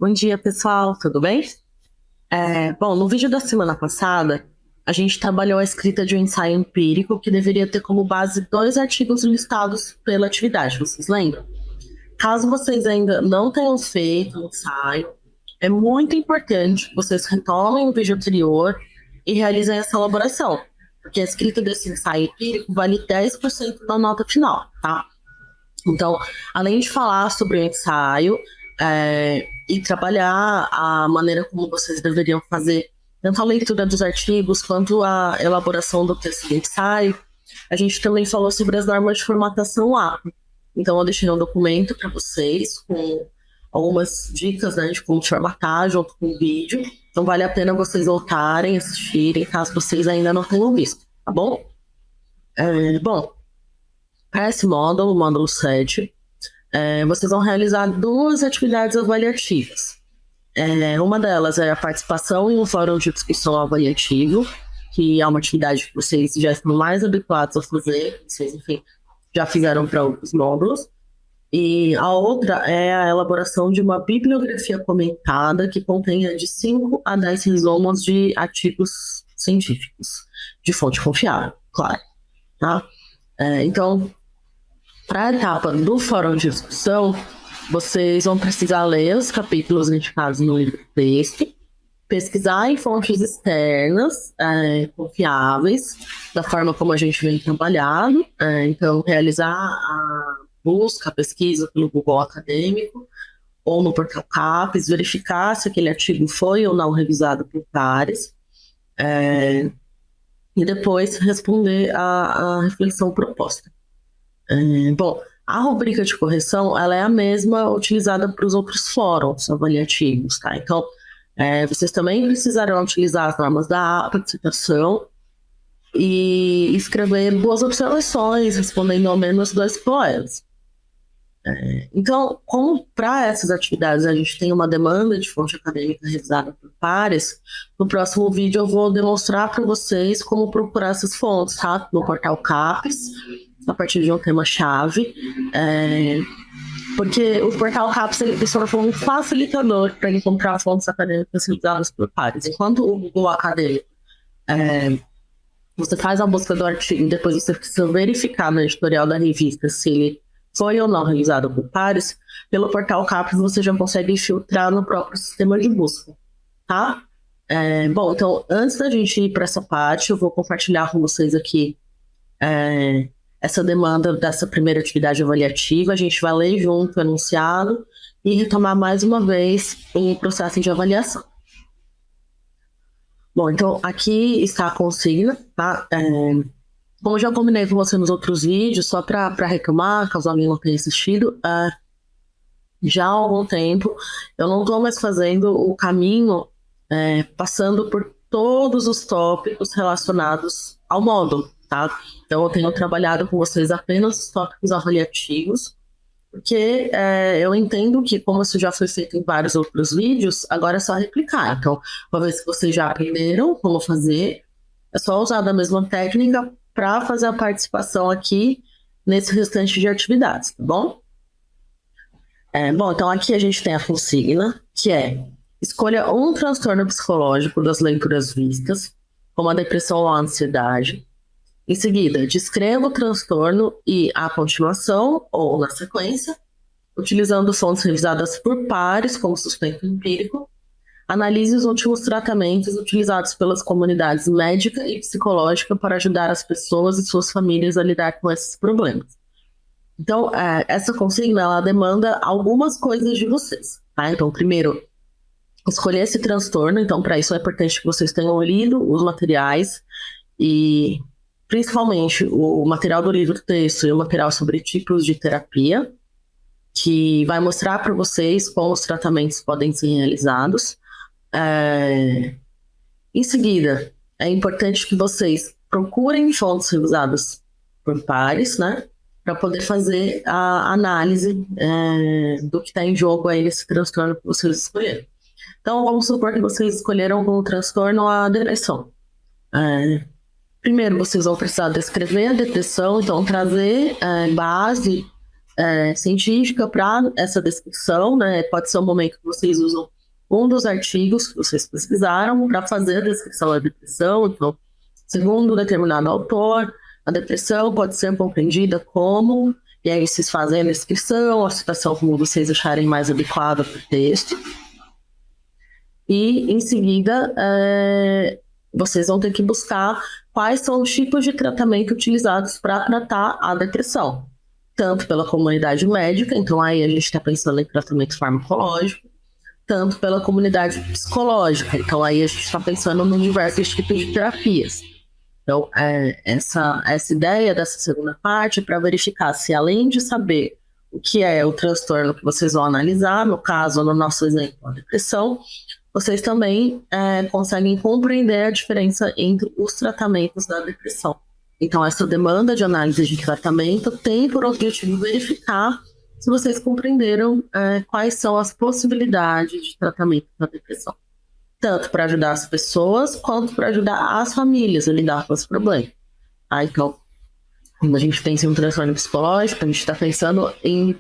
Bom dia, pessoal, tudo bem? Bom, no vídeo da semana passada, a gente trabalhou a escrita de um ensaio empírico que deveria ter como base dois artigos listados pela atividade, vocês lembram? Caso vocês ainda não tenham feito o ensaio, é muito importante que vocês retomem o vídeo anterior e realizem essa elaboração, porque a escrita desse ensaio empírico vale 10% da nota final, tá? Então, além de falar sobre o ensaio e trabalhar a maneira como vocês deveriam fazer tanto a leitura dos artigos quanto a elaboração do texto do ensaio, a gente também falou sobre as normas de formatação APA. Então, eu deixei um documento para vocês com algumas dicas, né, de como formatar junto com o vídeo. Então, vale a pena vocês voltarem, assistirem, caso vocês ainda não tenham visto, tá bom? Bom, para esse módulo, o módulo 7, vocês vão realizar duas atividades avaliativas. Uma delas é a participação em um fórum de discussão avaliativo, que é uma atividade que vocês já estão mais habituados a fazer, vocês, enfim, já fizeram para outros módulos. E a outra é a elaboração de uma bibliografia comentada que contenha de 5 a 10 resumos de artigos científicos, de fonte confiável, claro. Tá? Então, para a etapa do fórum de discussão, vocês vão precisar ler os capítulos indicados no livro texto, pesquisar em fontes externas, confiáveis, da forma como a gente vem trabalhando, então realizar a busca, a pesquisa pelo Google Acadêmico ou no portal CAPES, verificar se aquele artigo foi ou não revisado por pares, e depois responder a reflexão proposta. Bom, a rubrica de correção ela é a mesma utilizada para os outros fóruns avaliativos, tá? Então, vocês também precisarão utilizar as normas da APA de citação e escrever boas observações, respondendo ao menos 2 poemas. Então, como para essas atividades a gente tem uma demanda de fonte acadêmica revisada por pares, no próximo vídeo eu vou demonstrar para vocês como procurar essas fontes, tá? No portal CAPES, a partir de um tema-chave, porque o portal CAPES ele funciona como um facilitador para encontrar fontes acadêmicas revisadas por pares. Enquanto o Google Acadêmico, você faz a busca do artigo e depois você precisa verificar no editorial da revista se ele foi ou não revisado por pares, pelo portal CAPES você já consegue filtrar no próprio sistema de busca, tá? Bom, então, antes da gente ir para essa parte, eu vou compartilhar com vocês aqui essa demanda dessa primeira atividade avaliativa. A gente vai ler junto o enunciado e retomar mais uma vez o processo de avaliação. Bom, então aqui está a consigna, tá? Como eu já combinei com você nos outros vídeos, só para reclamar, caso alguém não tenha assistido, já há algum tempo eu não estou mais fazendo o caminho passando por todos os tópicos relacionados ao módulo, tá? Então eu tenho trabalhado com vocês apenas os tópicos avaliativos, porque eu entendo que, como isso já foi feito em vários outros vídeos, agora é só replicar. Então, uma vez que vocês já aprenderam como fazer, é só usar da mesma técnica para fazer a participação aqui nesse restante de atividades, tá bom? Bom, então aqui a gente tem a consigna, que é: escolha um transtorno psicológico das leituras vistas, como a depressão ou a ansiedade. Em seguida, descreva o transtorno e, a continuação, ou na sequência, utilizando fontes revisadas por pares, como sustento empírico, analise os últimos tratamentos utilizados pelas comunidades médica e psicológica para ajudar as pessoas e suas famílias a lidar com esses problemas. Então, essa consigna, ela demanda algumas coisas de vocês, tá? Então, primeiro, escolher esse transtorno. Então, para isso é importante que vocês tenham lido os materiais e, principalmente, o material do livro texto e o material sobre tipos de terapia, que vai mostrar para vocês como os tratamentos podem ser realizados. Em seguida, é importante que vocês procurem fontes revisadas por pares, né? Para poder fazer a análise do que está em jogo aí nesse transtorno que vocês escolheram. Então, vamos supor que vocês escolheram como transtorno a depressão. Primeiro, vocês vão precisar descrever a depressão, então trazer base científica para essa descrição, né? Pode ser um momento que vocês usam um dos artigos que vocês pesquisaram para fazer a descrição da depressão. Então, segundo determinado autor, a depressão pode ser compreendida como, e aí vocês fazem a descrição, a citação como vocês acharem mais adequada para o texto. E, em seguida, vocês vão ter que buscar quais são os tipos de tratamento utilizados para tratar a depressão. Tanto pela comunidade médica, então aí a gente está pensando em tratamento farmacológico, tanto pela comunidade psicológica, então aí a gente está pensando em diversos tipos de terapias. Então, essa ideia dessa segunda parte é para verificar se, além de saber o que é o transtorno que vocês vão analisar, no caso, no nosso exemplo, a depressão, vocês também conseguem compreender a diferença entre os tratamentos da depressão. Então, essa demanda de análise de tratamento tem por objetivo verificar se vocês compreenderam quais são as possibilidades de tratamento da depressão. Tanto para ajudar as pessoas, quanto para ajudar as famílias a lidar com esse problema. Então, quando a gente pensa em um transtorno psicológico, a gente está pensando em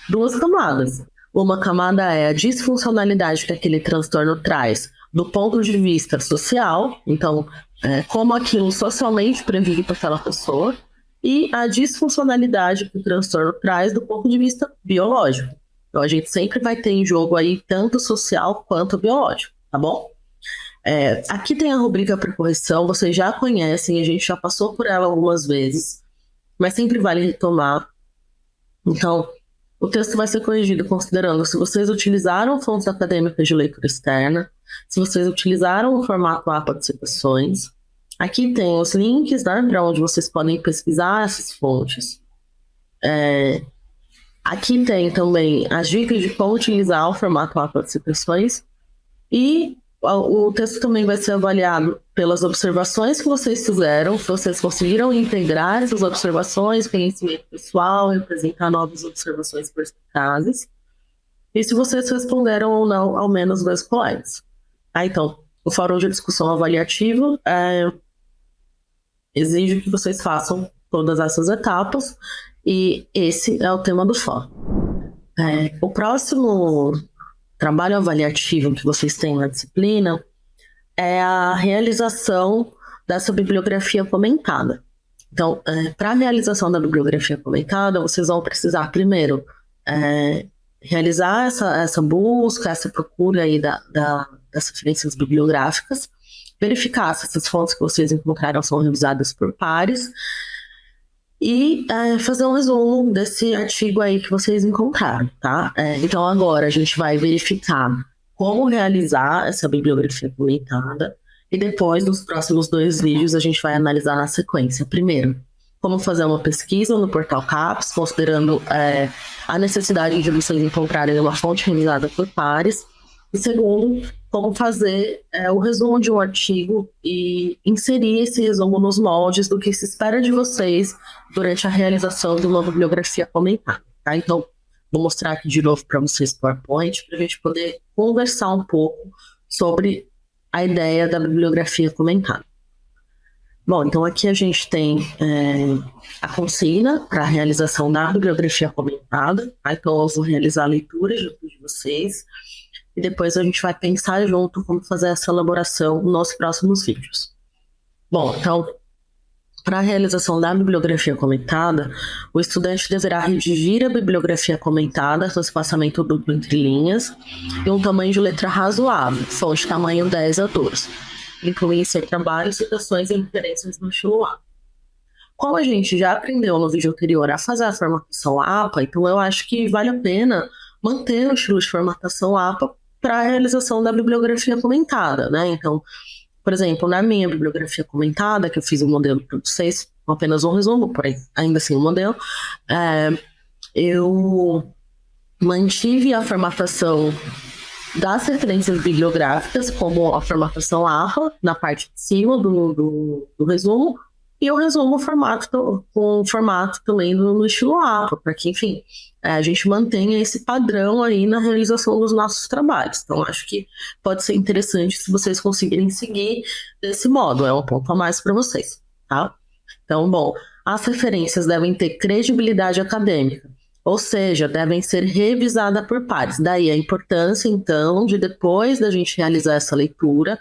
duas camadas. Uma camada é a disfuncionalidade que aquele transtorno traz do ponto de vista social, então, como aquilo socialmente previsto para aquela pessoa, e a disfuncionalidade que o transtorno traz do ponto de vista biológico. Então, a gente sempre vai ter em jogo aí tanto social quanto biológico, tá bom? Aqui tem a rubrica para correção, vocês já conhecem, a gente já passou por ela algumas vezes, mas sempre vale retomar. Então, o texto vai ser corrigido considerando se vocês utilizaram fontes acadêmicas de leitura externa, se vocês utilizaram o formato APA de citações. Aqui tem os links, né, para onde vocês podem pesquisar essas fontes. Aqui tem também as dicas de como utilizar o formato APA de citações. E o texto também vai ser avaliado pelas observações que vocês fizeram, se vocês conseguiram integrar essas observações, conhecimento pessoal, representar novas observações perspicazes, e se vocês responderam ou não ao menos 2 colegas. Então, o fórum de discussão avaliativo exige que vocês façam todas essas etapas, e esse é o tema do fórum. O próximo trabalho avaliativo que vocês têm na disciplina é a realização dessa bibliografia comentada. Então, para a realização da bibliografia comentada, vocês vão precisar, primeiro, realizar essa busca, essa procura aí das referências bibliográficas, verificar se essas fontes que vocês encontraram são revisadas por pares e fazer um resumo desse artigo aí que vocês encontraram, tá? Então, agora a gente vai verificar como realizar essa bibliografia comentada e depois, nos próximos 2 vídeos, a gente vai analisar na sequência. Primeiro, como fazer uma pesquisa no portal CAPES, considerando a necessidade de vocês encontrarem uma fonte revisada por pares. E segundo, como fazer o resumo de um artigo e inserir esse resumo nos moldes do que se espera de vocês durante a realização de uma bibliografia comentada. Tá? Então, vou mostrar aqui de novo para vocês o PowerPoint para a gente poder conversar um pouco sobre a ideia da bibliografia comentada. Bom, então aqui a gente tem a consigna para a realização da bibliografia comentada. Tá? Então, eu vou realizar a leitura junto de vocês. E depois a gente vai pensar junto como fazer essa elaboração nos próximos vídeos. Bom, então, para a realização da bibliografia comentada, o estudante deverá redigir a bibliografia comentada com espaçamento duplo entre linhas e um tamanho de letra razoável, fonte tamanho 10:12. Incluir em seu trabalho citações e referências no estilo APA. Como a gente já aprendeu no vídeo anterior a fazer a formatação APA, então eu acho que vale a pena manter o estilo de formatação APA para a realização da bibliografia comentada, né? Então, por exemplo, na minha bibliografia comentada, que eu fiz um modelo para vocês, com apenas um resumo, porém, ainda assim um modelo, eu mantive a formatação das referências bibliográficas, como a formatação APA, na parte de cima do resumo, e o resumo com formato também no estilo APA, para que, enfim, a gente mantenha esse padrão aí na realização dos nossos trabalhos. Então, acho que pode ser interessante se vocês conseguirem seguir desse modo, é um ponto a mais para vocês, tá? Então, bom, as referências devem ter credibilidade acadêmica, Ou seja, devem ser revisadas por pares. Daí a importância, então, de depois da gente realizar essa leitura,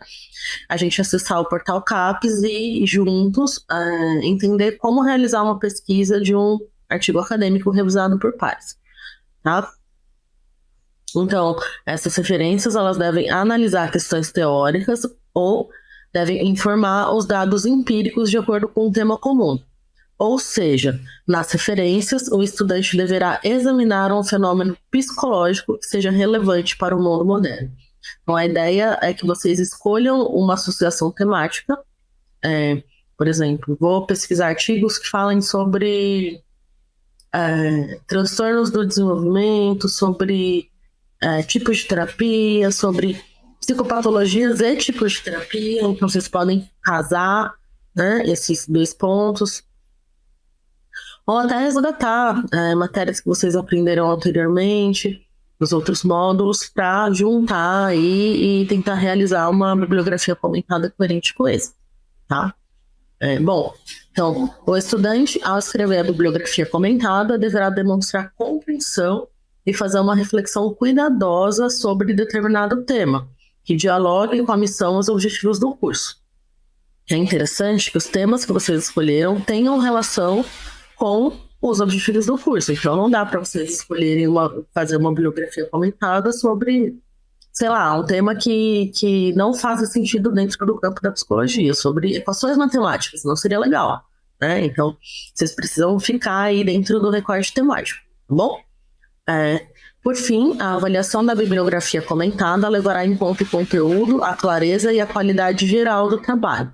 a gente acessar o portal CAPES e juntos entender como realizar uma pesquisa de um artigo acadêmico revisado por pares, tá? Então, essas referências, elas devem analisar questões teóricas ou devem informar os dados empíricos de acordo com um tema comum. Ou seja, nas referências, o estudante deverá examinar um fenômeno psicológico que seja relevante para o mundo moderno. Então, a ideia é que vocês escolham uma associação temática. Por exemplo, vou pesquisar artigos que falem sobre transtornos do desenvolvimento, sobre tipos de terapia, sobre psicopatologias e tipos de terapia. Então, vocês podem casar, né, esses dois pontos. Ou até resgatar matérias que vocês aprenderam anteriormente, nos outros módulos, para juntar e tentar realizar uma bibliografia comentada coerente com esse, tá? Bom, então, o estudante, ao escrever a bibliografia comentada, deverá demonstrar compreensão e fazer uma reflexão cuidadosa sobre determinado tema, que dialogue com a missão e os objetivos do curso. É interessante que os temas que vocês escolheram tenham relação com os objetivos do curso. Então, não dá para vocês escolherem fazer uma bibliografia comentada sobre, sei lá, um tema que não faz sentido dentro do campo da psicologia, sobre equações matemáticas. Não seria legal, né? Então, vocês precisam ficar aí dentro do recorte temático, tá bom? Por fim, a avaliação da bibliografia comentada levará em conta o conteúdo, a clareza e a qualidade geral do trabalho.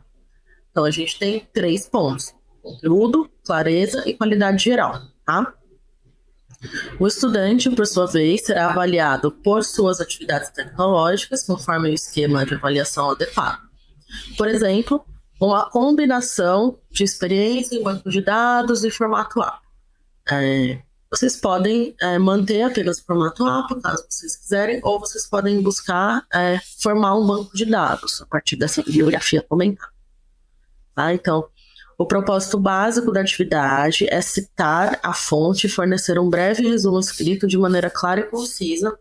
Então, a gente tem 3 pontos: conteúdo, clareza e qualidade geral, tá? O estudante, por sua vez, será avaliado por suas atividades tecnológicas, conforme o esquema de avaliação adequado. Por exemplo, uma combinação de experiência em banco de dados e formato APA. Vocês podem manter apenas o formato APA, caso vocês quiserem, ou vocês podem buscar formar um banco de dados a partir dessa bibliografia comentada. Tá? Então, o propósito básico da atividade é citar a fonte e fornecer um breve resumo escrito de maneira clara e concisa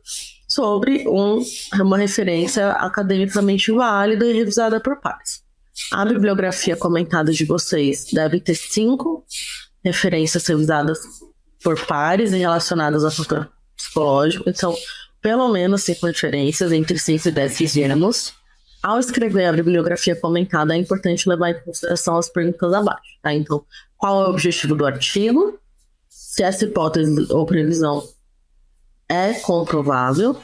sobre uma referência academicamente válida e revisada por pares. A bibliografia comentada de vocês deve ter 5 referências revisadas por pares e relacionadas ao fator psicológico. Então, pelo menos 5 referências entre 5 e 10 gêneros. Ao escrever a bibliografia comentada, é importante levar em consideração as perguntas abaixo, tá? Então, qual é o objetivo do artigo? Se essa hipótese ou previsão é comprovável?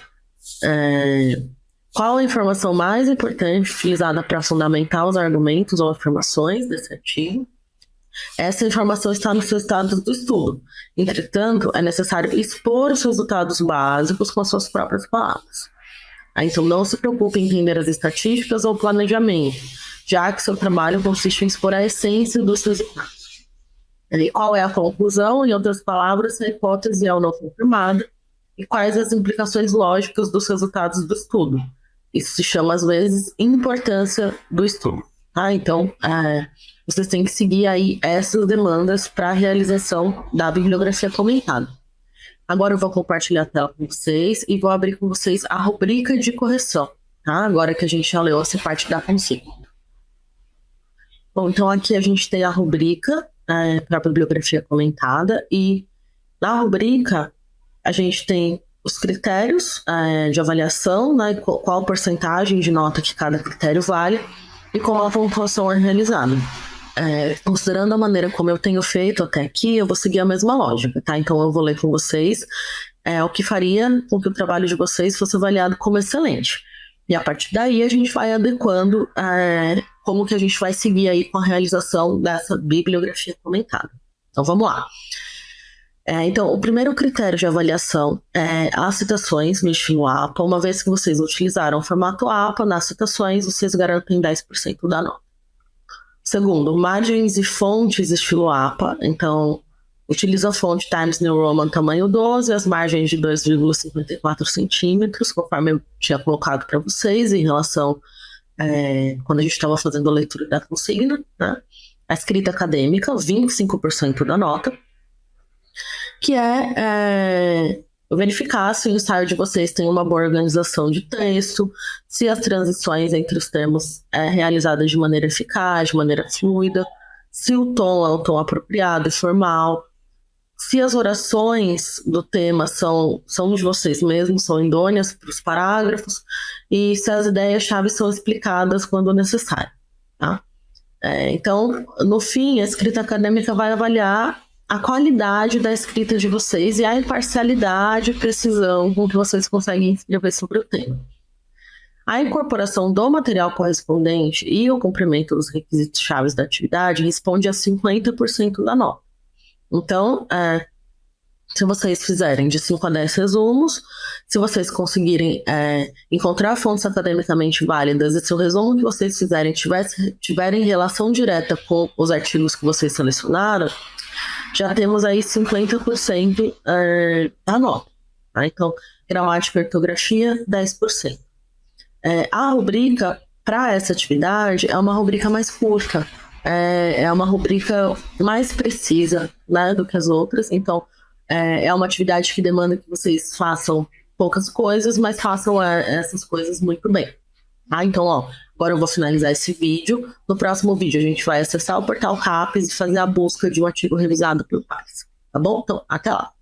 Qual a informação mais importante utilizada para fundamentar os argumentos ou afirmações desse artigo? Essa informação está nos resultados do estudo. Entretanto, é necessário expor os resultados básicos com as suas próprias palavras. Então, não se preocupe em entender as estatísticas ou planejamento, já que seu trabalho consiste em expor a essência dos resultados. E qual é a conclusão? Em outras palavras, se a hipótese é ou não confirmada, e quais as implicações lógicas dos resultados do estudo. Isso se chama, às vezes, importância do estudo. Tá? Então, vocês têm que seguir aí essas demandas para a realização da bibliografia comentada. Agora eu vou compartilhar a tela com vocês e vou abrir com vocês a rubrica de correção, tá? Agora que a gente já leu essa parte da consigo. Bom, então aqui a gente tem a rubrica para a bibliografia comentada e na rubrica a gente tem os critérios de avaliação, né? Qual porcentagem de nota que cada critério vale e como a pontuação é realizada. Considerando a maneira como eu tenho feito até aqui, eu vou seguir a mesma lógica, tá? Então eu vou ler com vocês o que faria com que o trabalho de vocês fosse avaliado como excelente. E a partir daí a gente vai adequando como que a gente vai seguir aí com a realização dessa bibliografia comentada. Então vamos lá. Então, o primeiro critério de avaliação é as citações no estilo APA. Uma vez que vocês utilizaram o formato APA, nas citações vocês garantem 10% da nota. Segundo, margens e fontes estilo APA. Então, utiliza a fonte Times New Roman tamanho 12, as margens de 2,54 centímetros, conforme eu tinha colocado para vocês em relação quando a gente estava fazendo a leitura da consigna, né? A escrita acadêmica, 25% da nota. que é verificar se o ensaio de vocês tem uma boa organização de texto, se as transições entre os termos é realizada de maneira eficaz, de maneira fluida, se o tom é o tom apropriado e formal, se as orações do tema são de vocês mesmos, são idôneas para os parágrafos, e se as ideias-chave são explicadas quando necessário. Tá? Então, no fim, a escrita acadêmica vai avaliar a qualidade da escrita de vocês e a imparcialidade e precisão com que vocês conseguem escrever sobre o tema. A incorporação do material correspondente e o cumprimento dos requisitos chaves da atividade responde a 50% da nota. Então, se vocês fizerem de 5 a 10 resumos, se vocês conseguirem encontrar fontes academicamente válidas e se o resumo que vocês fizerem tiverem relação direta com os artigos que vocês selecionaram, já temos aí 50% da nota. Tá? Então, gramática e ortografia, 10%. A rubrica para essa atividade é uma rubrica mais curta, é uma rubrica mais precisa, né, do que as outras. Então, é uma atividade que demanda que vocês façam poucas coisas, mas façam essas coisas muito bem. Tá? Então, agora eu vou finalizar esse vídeo. No próximo vídeo, a gente vai acessar o portal CAPES e fazer a busca de um artigo revisado por pares. Tá bom? Então, até lá!